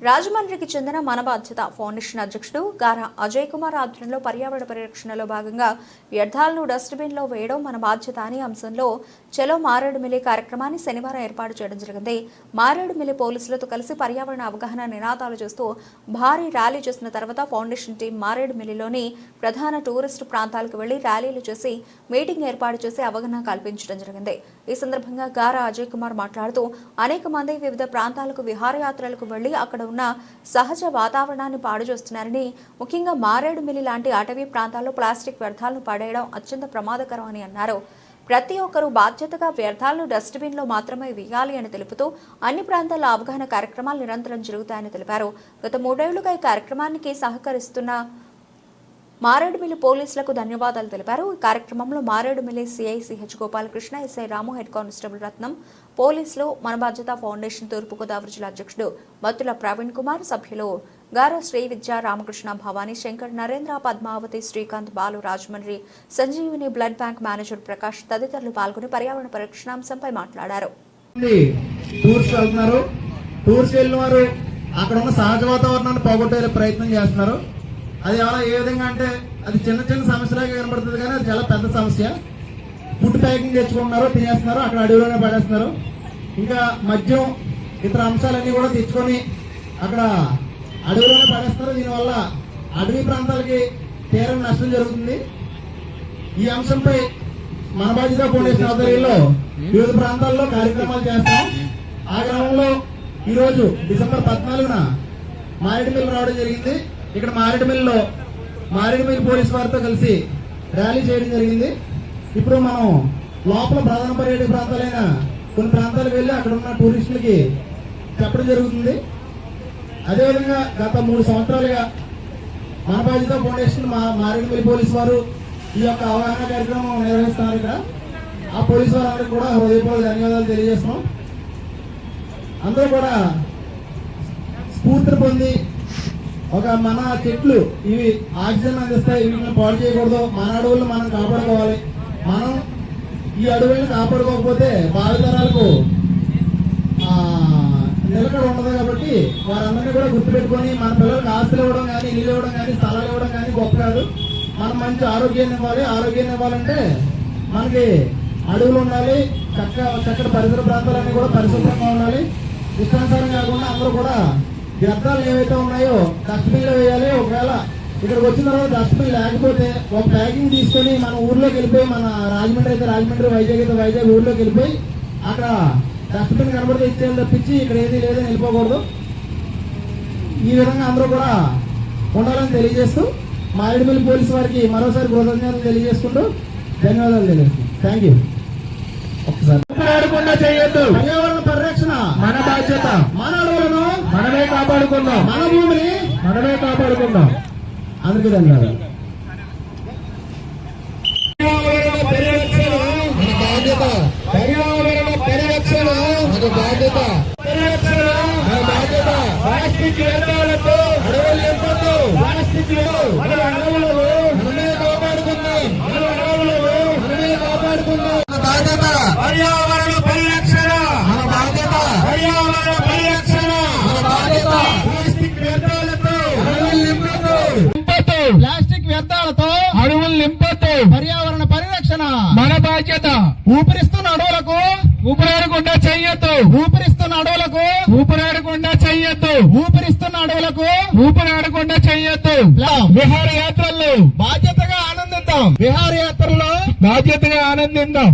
రాజమండ్రికి చెందిన మన బాధ్యత ఫౌండేషన్ అధ్యక్షుడు గారా అజయ్ కుమార్ ఆధ్వర్యంలో పర్యావరణ పరిరక్షణలో భాగంగా వ్యర్థాలను డస్ట్బిన్లో వేయడం మన బాధ్యత అనే అంశంలో చలో మారేడుమిల్లి కార్యక్రమాన్ని శనివారం ఏర్పాటు చేయడం జరిగింది. మారేడుమిల్లి పోలీసులతో కలిసి పర్యావరణ అవగాహన నినాదాలు చేస్తూ భారీ ర్యాలీ చేసిన తర్వాత ఫౌండేషన్ టీం మారేడుమిల్లిలోని ప్రధాన టూరిస్టు ప్రాంతాలకు వెళ్లి ర్యాలీలు చేసి మీటింగ్ ఏర్పాటు చేసి అవగాహన కల్పించడం జరిగింది. ఈ సందర్భంగా గారా అజయ్ కుమార్ మాట్లాడుతూ అనేక మంది వివిధ ప్రాంతాలకు విహారయాత్రలకు వెళ్లి అక్కడ ఉన్న సహజ వాతావరణాన్ని పాడు చేస్తున్నారని, ముఖ్యంగా మారేడుమిల్లి లాంటి అటవీ ప్రాంతాల్లో ప్లాస్టిక్ వ్యర్థాలను పడేయడం అత్యంత ప్రమాదకరం అని అన్నారు. ప్రతి ఒక్కరూ బాధ్యతగా వ్యర్థాలను డస్ట్బిన్లో మాత్రమే వేయాలి అని తెలుపుతూ అన్ని ప్రాంతాల్లో అవగాహన కార్యక్రమాలు నిరంతరం జరుగుతాయని తెలిపారు. గత 3 ఏళ్లుగా ఈ కార్యక్రమానికి సహకరిస్తున్న మారేడుమిల్లి పోలీసులకు ధన్యవాదాలు తెలిపారు. ఈ కార్యక్రమంలో Maredumilli CI CH Gopalakrishna, SI Ramu, head constable Ratnam, పోలీసులు, మన బాధ్యత ఫౌండేషన్ తూర్పుగోదావరి జిల్లా అధ్యక్షుడు మత్తుల ప్రవీణ్ కుమార్, సభ్యులు గారా Sri Vidya, Ramakrishna, Bhavani, Shankar, Narendra, Padmavathi, Srikanth, Balu, Rajahmundry, Sanjeevini blood bank manager Prakash తదితరులు పాల్గొని పర్యావరణ పరిరక్షణ అంశంపై మాట్లాడారు. అక్కడ ఉన్న సహజ వాతావరణాన్ని పోగొట్టే ప్రయత్నం చేస్తున్నారు. అది ఎలా ఏ విధంగా అంటే అది చిన్న చిన్న సమస్యలాగా కనబడుతుంది, కానీ అది చాలా పెద్ద సమస్య. ఫుడ్ ప్యాకింగ్ తెచ్చుకుంటున్నారు, తినేస్తున్నారు, అక్కడ అడవిలోనే పడేస్తున్నారు. ఇంకా మద్యం ఇతర అంశాలన్నీ కూడా తెచ్చుకొని అక్కడ అడవిలోనే పడేస్తున్నారు. దీనివల్ల అడవి ప్రాంతాలకి తీవ్ర నష్టం జరుగుతుంది. ఈ అంశంపై మన బాధ్యత ఫౌండేషన్ ఆధ్వర్యంలో వివిధ ప్రాంతాల్లో కార్యక్రమాలు చేస్తాం. ఆ క్రమంలో ఈరోజు డిసెంబర్ 14న మారేడుమిల్లి రావడం జరిగింది. ఇక్కడ మారేడుమిల్లి పోలీసు వారితో కలిసి ర్యాలీ చేయడం జరిగింది. ఇప్పుడు మనం లోపల ప్రధాన పర్యాటక ప్రాంతాలైన కొన్ని ప్రాంతాలకు వెళ్ళి అక్కడ ఉన్న టూరిస్టులకి చెప్పడం జరుగుతుంది. అదేవిధంగా గత 3 సంవత్సరాలుగా మన బాధ్యత ఫౌండేషన్ మారేడుమిల్లి పోలీసు వారు ఈ యొక్క అవగాహన కార్యక్రమం నిర్వహిస్తున్నారు. ఇక్కడ ఆ పోలీసు వారందరికీ కూడా హృదయపూర్వక ధన్యవాదాలు తెలియజేస్తున్నాం. అందరూ కూడా స్ఫూర్తిని పొంది మన చెట్లు ఇవి ఆక్సిజన్ అందిస్తాయి, వీటిని పాడు చేయకూడదు, మన అడవులను మనం కాపాడుకోవాలి. మనం ఈ అడవులను కాపాడుకోకపోతే భావితరాలకు నిలకడ ఉండదు. కాబట్టి వారందరినీ కూడా గుర్తుపెట్టుకొని మన పిల్లలకు ఆస్తులు ఇవ్వడం కానీ, ఇల్లు ఇవ్వడం కానీ, స్థలాలు ఇవ్వడం కానీ గొప్ప కాదు. మనం మంచి ఆరోగ్యాన్ని ఇవ్వాలి. ఆరోగ్యాన్ని ఇవ్వాలంటే మనకి అడవులు ఉండాలి, చక్కటి పరిసర ప్రాంతాలన్నీ కూడా పరిశుభ్రంగా ఉండాలి. ఇష్టానుసారం కాకుండా అందరూ కూడా వ్యర్థాలు ఏవైతే ఉన్నాయో డస్ట్బిన్లో వేయాలి. ఒకవేళ ఇక్కడికి వచ్చిన తర్వాత డస్ట్బిన్ లేకపోతే ఒక ప్యాకింగ్ తీసుకొని మన ఊర్లోకి వెళ్ళిపోయి, మన రాజమండ్రి అయితే రాజమండ్రి, వైజాగ్ అయితే వైజాగ్ ఊర్లోకి వెళ్ళిపోయి అక్కడ డస్ట్బిన్ కనబడితే ఇచ్చేది తప్పించి ఇక్కడ ఏది లేదని వెళ్ళిపోకూడదు. ఈ విధంగా అందరూ కూడా ఉండాలని తెలియజేస్తూ మారేడుమిల్లి పోలీసు వారికి మరోసారి కృతజ్ఞతలు తెలియజేసుకుంటూ ధన్యవాదాలు తెలియజేస్తున్నాం. Thank you. చేయొద్దు. పర్యావరణ పరిరక్షణ మన బాధ్యత. మన అడవులను మనమే కాపాడుకుందాం, మన భూమిని మనమే కాపాడుకుందాం. అందరికీ ధన్యవాదాలు. మన బాధ్యత పర్యావరణ పరిరక్షణ, మన బాధ్యత పరిరక్షణ, మన బాధ్యత. ప్లాస్టిక్ వ్యర్థాలతో అడవులు నింపొద్దు. ప్లాస్టిక్ మన అడవులను మనమే కాపాడుకుందాం, మన అడవులను మనమే కాపాడుకుందాం. మన బాధ్యత పర్యావరణ పరిరక్షణ, మన బాధ్యత పర్యావరణ పరిరక్షణ, మన బాధ్యత. ప్లాస్టిక్ వ్యర్థాలతో అడవులు నింపొద్దు. ప్లాస్టిక్ వ్యర్థాలతో అడవులు నింపొద్దు. పర్యావరణ పరిరక్షణ మన బాధ్యత. ఊపిరిస్తున్న అడవులకు ఊపిరాడకుండా చెయ్యొద్దు. ఊపిరిస్తున్న అడవులకు ఊపిరాడకుండా చెయ్యొద్దు. ఊపిరిస్తున్న అడవులకు ఊపిరాడకుండా చెయ్యొద్దు. విహారయాత్రల్లో బాధ్యతగా ఆనందిద్దాం. విహారయాత్రల్లో బాధ్యతగా ఆనందిద్దాం.